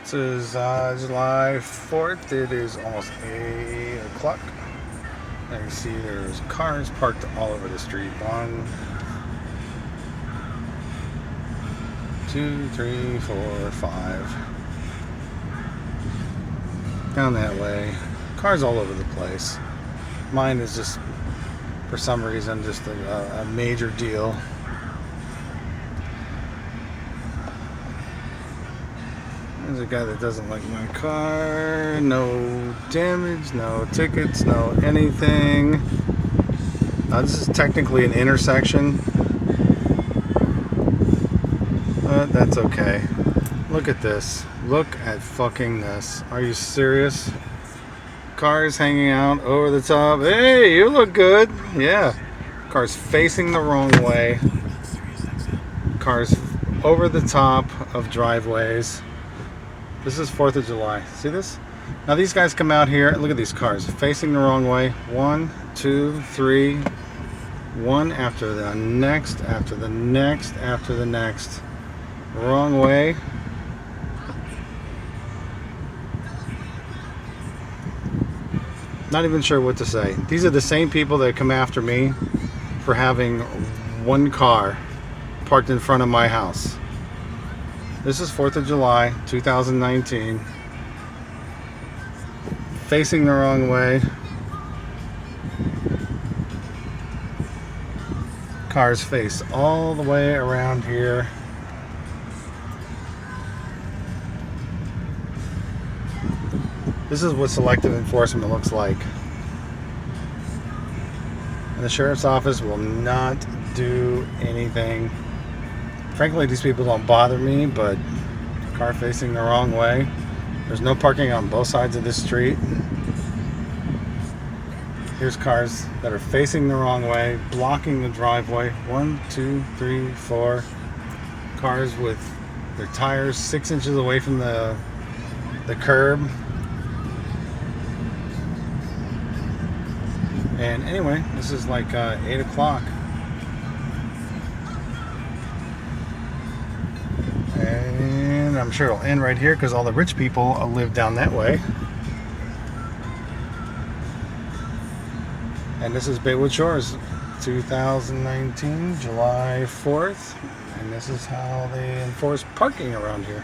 This is July 4th. It is almost 8 o'clock. And you see there's cars parked all over the street. 1, 2, 3, 4, 5. Down that way. Cars all over the place. Mine is just, for some reason, just a major deal. There's a guy that doesn't like my car. No damage, no tickets, no anything. This is technically an intersection, but that's okay. Look at this. Look at fucking this. Are you serious? Cars hanging out over the top. Hey, you look good. Yeah. Cars facing the wrong way. Cars over the top of driveways. This is 4th of July. See this? Now these guys come out here. Look at these cars facing the wrong way. 1, 2, 3. One after the next, after the next, after the next. Wrong way. Not even sure what to say. These are the same people that come after me for having one car parked in front of my house. This is 4th of July, 2019. Facing the wrong way. Cars face all the way around here. This is what selective enforcement looks like. And the sheriff's office will not do anything. Frankly, these people don't bother me, but car facing the wrong way. There's no parking on both sides of this street. Here's cars that are facing the wrong way, blocking the driveway. 1, 2, 3, 4. Cars with their tires 6 inches away from the curb. And anyway, this is like 8 o'clock. And I'm sure it'll end right here because all the rich people live down that way. And this is Baywood Shores, 2019, July 4th. And this is how they enforce parking around here.